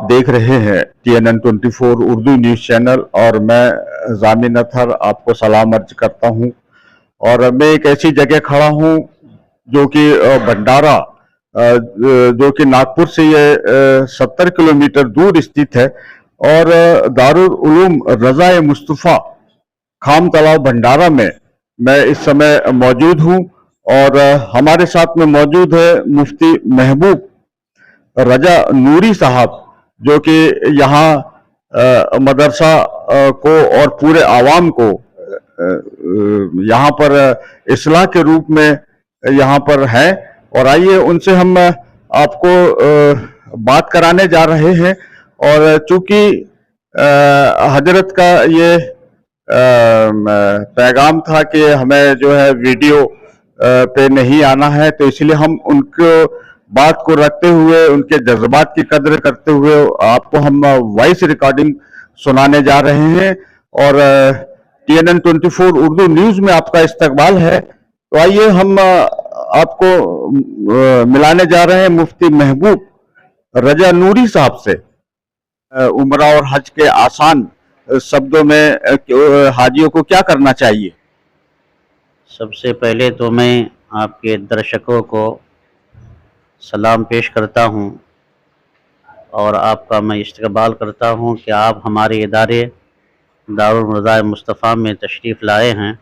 आप देख रहे हैं TNN 24 उर्दू न्यूज चैनल और मैं जामिन अतहर आपको सलाम अर्ज करता हूं। और मैं एक ऐसी जगह खड़ा हूं जो कि भंडारा, जो कि नागपुर से ये 70 किलोमीटर दूर स्थित है। और दारुल उलूम रज़ा मुस्तफ़ा खाम तालाब भंडारा में मैं इस समय मौजूद हूं। और हमारे साथ में मौजूद है मुफ्ती महबूब रजा नूरी साहब, जो कि यहाँ मदरसा को और पूरे आवाम को यहाँ पर इस्लाह के रूप में यहाँ पर है। और आइए उनसे हम आपको बात कराने जा रहे हैं। और चूंकि हजरत का ये पैगाम था कि हमें जो है वीडियो पे नहीं आना है, तो इसलिए हम उनको बात को रखते हुए, उनके जज्बात की कदर करते हुए आपको हम वॉइस रिकॉर्डिंग सुनाने जा रहे हैं। और TNN 24 उर्दू न्यूज में आपका इस्तकबाल है। तो आइए हम आपको मिलाने जा रहे हैं मुफ्ती महबूब रजा नूरी साहब से। उम्रा और हज के आसान शब्दों में हाजियों को क्या करना चाहिए? सबसे पहले तो मैं आपके दर्शकों को सलाम पेश करता हूं और आपका मैं इस्तकबाल करता हूं कि आप हमारे इदारे दारुल रज़ा मुस्तफ़ा में तशरीफ़ लाए हैं।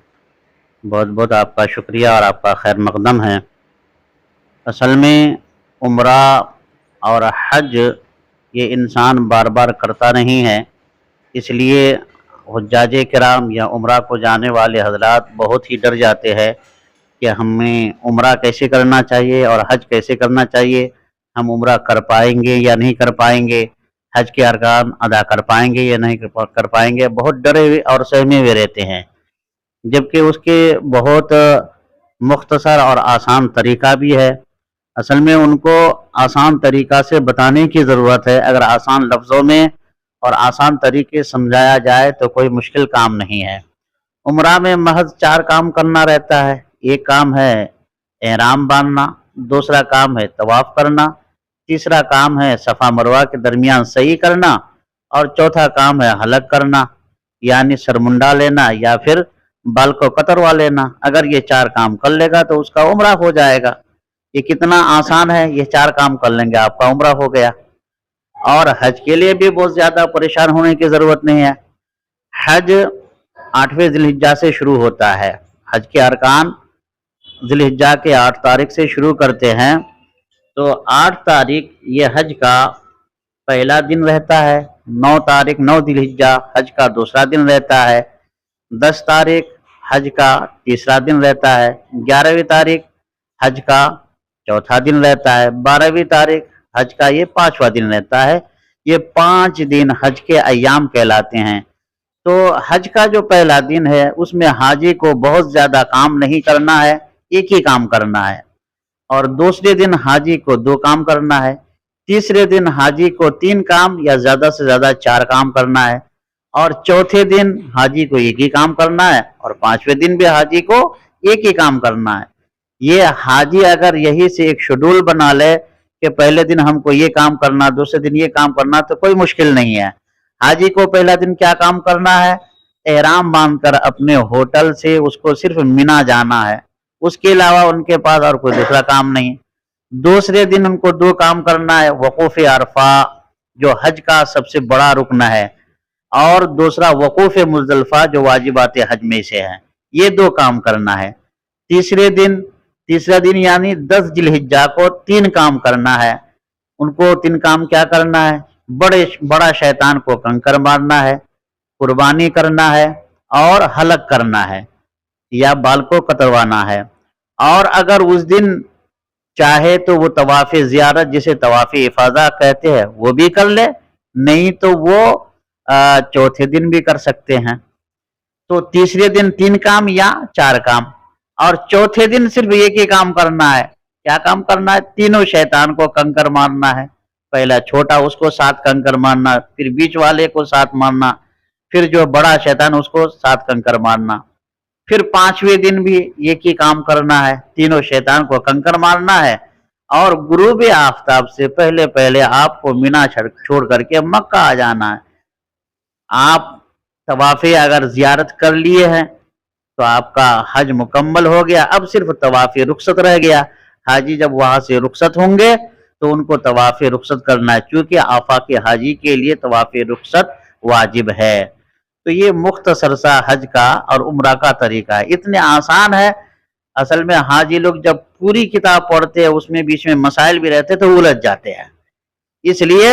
बहुत बहुत आपका शुक्रिया और आपका खैर मक़दम है। असल में उम्रा और हज ये इंसान बार बार करता नहीं है, इसलिए हुज्जाजे किराम या उम्रा को जाने वाले हज़रात बहुत ही डर जाते हैं कि हमें उम्रा कैसे करना चाहिए और हज कैसे करना चाहिए, हम उम्रा कर पाएंगे या नहीं कर पाएंगे, हज के अरकान अदा कर पाएंगे या नहीं कर पाएंगे। बहुत डरे हुए और सहमे हुए रहते हैं, जबकि उसके बहुत मुख्तसर और आसान तरीका भी है। असल में उनको आसान तरीका से बताने की ज़रूरत है। अगर आसान लफ्ज़ों में और आसान तरीके समझाया जाए तो कोई मुश्किल काम नहीं है। उम्रा में महज 4 काम करना रहता है। एक काम है एहराम बांधना, दूसरा काम है तवाफ़ करना, तीसरा काम है सफ़ा मरवा के दरमियान सही करना, और चौथा काम है हलक करना, यानी सरमुंडा लेना या फिर बाल को कतरवा लेना। अगर ये 4 काम कर लेगा तो उसका उम्रा हो जाएगा। ये कितना आसान है, ये 4 काम कर लेंगे आपका उम्रा हो गया। और हज के लिए भी बहुत ज़्यादा परेशान होने की ज़रूरत नहीं है। हज 8वें ज़िलहिज्जा से शुरू होता है। हज के अरकान ज़िलहिज्जा के 8 तारीख से शुरू करते हैं। तो 8 तारीख ये हज का पहला दिन रहता है। 9 तारीख 9 ज़िलहिज्जा हज का दूसरा दिन रहता है। 10 तारीख हज का तीसरा दिन रहता है। 11वीं तारीख हज का चौथा दिन रहता है। 12वीं तारीख हज का ये 5वां दिन रहता है। ये 5 दिन हज के अय्याम कहलाते हैं। तो हज का जो पहला दिन है उसमें हाजी को बहुत ज़्यादा काम नहीं करना है, एक ही काम करना है। और दूसरे दिन हाजी को 2 काम करना है। तीसरे दिन हाजी को 3 काम या ज़्यादा से ज़्यादा 4 काम करना है। और चौथे दिन हाजी को एक ही काम करना है। और 5वें दिन भी हाजी को एक ही काम करना है। ये हाजी अगर यही से एक शेड्यूल बना ले कि पहले दिन हमको ये काम करना, दूसरे दिन ये काम करना, तो कोई मुश्किल नहीं है। हाजी को पहला दिन क्या काम करना है? एहराम बांधकर अपने होटल से उसको सिर्फ मिना जाना है, उसके अलावा उनके पास और कोई दूसरा काम नहीं। दूसरे दिन उनको 2 काम करना है, वकूफ़ अरफा जो हज का सबसे बड़ा रुकन है, और दूसरा वकूफ़ मुज़दलिफ़ा जो वाजिबात हज में से है। ये 2 काम करना है। तीसरा दिन यानी 10 ज़िलहिज्जा को 3 काम करना है। उनको 3 काम क्या करना है? बड़ा शैतान को कंकर मारना है, कुर्बानी करना है और हलक करना है या बाल को कतरवाना है। और अगर उस दिन चाहे तो वो तवाफ़ ज़ियारत जिसे तवाफ़ इफ़ाज़ा कहते हैं वो भी कर ले, नहीं तो वो चौथे दिन भी कर सकते हैं। तो तीसरे दिन 3 काम या 4 काम, और चौथे दिन सिर्फ एक ही काम करना है। क्या काम करना है? तीनों शैतान को कंकर मारना है। पहला छोटा उसको 7 कंकर मारना, फिर बीच वाले को 7 मारना, फिर जो बड़ा शैतान उसको 7 कंकर मारना। फिर 5वें दिन भी एक ही काम करना है, तीनों शैतान को कंकर मारना है اور غروب آفتاب سے پہلے پہلے آپ کو مینا چھوڑ کر کے مکہ آ جانا ہے۔ آپ طواف اگر زیارت کر لیے ہیں تو آپ کا حج مکمل ہو گیا، اب صرف طواف رخصت رہ گیا۔ حاجی جب وہاں سے رخصت ہوں گے تو ان کو طواف رخصت کرنا ہے، چونکہ آفاق حاجی کے لیے طواف رخصت واجب ہے۔ تو یہ مختصر سا حج کا اور عمرہ کا طریقہ ہے، اتنے آسان ہے۔ اصل میں حاجی لوگ جب پوری کتاب پڑھتے ہیں اس میں بیچ میں مسائل بھی رہتے تو الجھ جاتے ہیں، اس لیے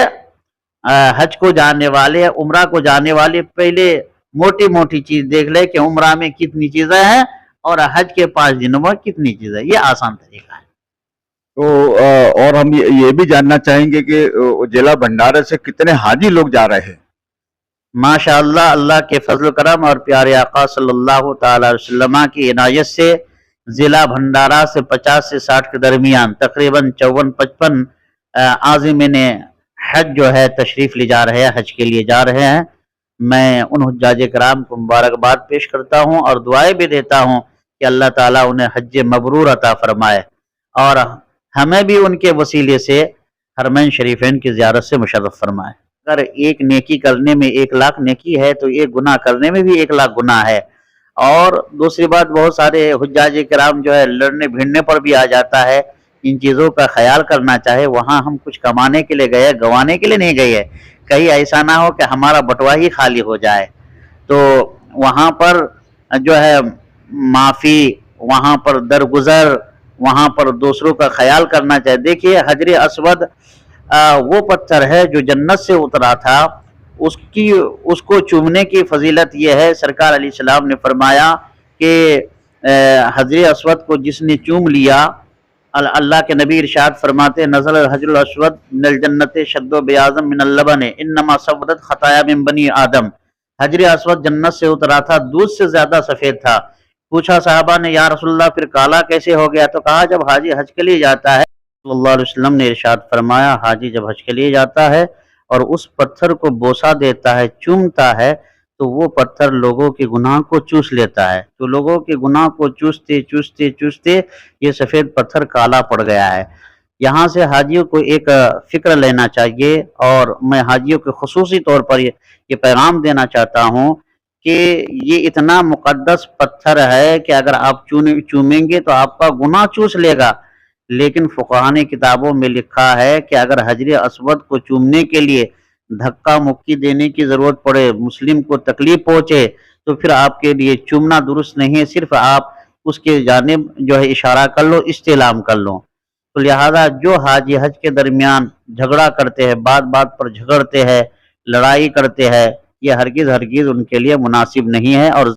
حج کو جانے والے عمرہ کو جانے والے پہلے موٹی موٹی چیز دیکھ لے کہ عمرہ میں کتنی چیزیں ہیں اور حج کے 5 دنوں میں کتنی چیزیں، یہ آسان طریقہ ہے۔ تو اور ہم یہ بھی جاننا چاہیں گے کہ ضلع بھنڈارا سے کتنے حاجی لوگ جا رہے ہیں؟ ماشاءاللہ، اللہ کے فضل و کرم اور پیارے آقا صلی اللہ تعالی علیہ وسلم کی عنایت سے ضلع بھنڈارا سے 50 سے 60 کے درمیان تقریباً 54-55 عازمین حج جو ہے تشریف لے جا رہے ہیں، حج کے لیے جا رہے ہیں۔ میں ان حجاج کرام کو مبارکباد پیش کرتا ہوں اور دعائیں بھی دیتا ہوں کہ اللہ تعالیٰ انہیں حج مبرور عطا فرمائے اور ہمیں بھی ان کے وسیلے سے حرمین شریفین کی زیارت سے مشرف فرمائے۔ اگر ایک نیکی کرنے میں 1 لاکھ نیکی ہے تو ایک گناہ کرنے میں بھی 1 لاکھ گناہ ہے۔ اور دوسری بات، بہت سارے حجاج کرام جو ہے لڑنے بھیڑنے پر بھی آ جاتا ہے، ان چیزوں کا خیال کرنا چاہے۔ وہاں ہم کچھ کمانے کے لیے گئے، گوانے کے لیے نہیں گئے، کہیں ایسا نہ ہو کہ ہمارا بٹوا ہی خالی ہو جائے۔ تو وہاں پر جو ہے معافی، وہاں پر درگزر، وہاں پر دوسروں کا خیال کرنا چاہیے۔ دیکھیے حجر اسود وہ پتھر ہے جو جنت سے اترا تھا، اس کو چومنے کی فضیلت یہ ہے، سرکار علیہ السلام نے فرمایا کہ حجر اسود کو جس نے چوم لیا، اللہ کے نبی ارشاد فرماتے نزل الحجر الاسود من الجنت شد و بیاضم من اللبن انما سودت خطایا من بنی آدم۔ حجر اسود جنت سے اترا تھا، دودھ سے زیادہ سفید تھا۔ پوچھا صحابہ نے یا رسول اللہ پھر کالا کیسے ہو گیا؟ تو کہا جب حاجی حج کے لیے جاتا ہے، صلی اللہ علیہ وسلم نے ارشاد فرمایا حاجی جب حج کے لیے جاتا ہے اور اس پتھر کو بوسہ دیتا ہے، چومتا ہے، تو وہ پتھر لوگوں کے گناہ کو چوس لیتا ہے۔ تو لوگوں کے گناہ کو چوستے چوستے چوستے یہ سفید پتھر کالا پڑ گیا ہے۔ یہاں سے حاجیوں کو ایک فکر لینا چاہیے، اور میں حاجیوں کے خصوصی طور پر یہ پیغام دینا چاہتا ہوں کہ یہ اتنا مقدس پتھر ہے کہ اگر آپ چومیں گے تو آپ کا گناہ چوس لے گا، لیکن فقہاء نے کتابوں میں لکھا ہے کہ اگر حجر اسود کو چومنے کے لیے دھکا مکی دینے کی ضرورت پڑے، مسلم کو تکلیف پہنچے، تو پھر آپ کے لیے چومنا درست نہیں ہے، صرف آپ اس کے جانب جو ہے اشارہ کر لو، استعلام کر لو۔ تو لہذا جو حاجی حج کے درمیان جھگڑا کرتے ہیں، بات بات پر جھگڑتے ہیں، لڑائی کرتے ہیں، یہ ہرگز ان کے لیے مناسب نہیں ہے اور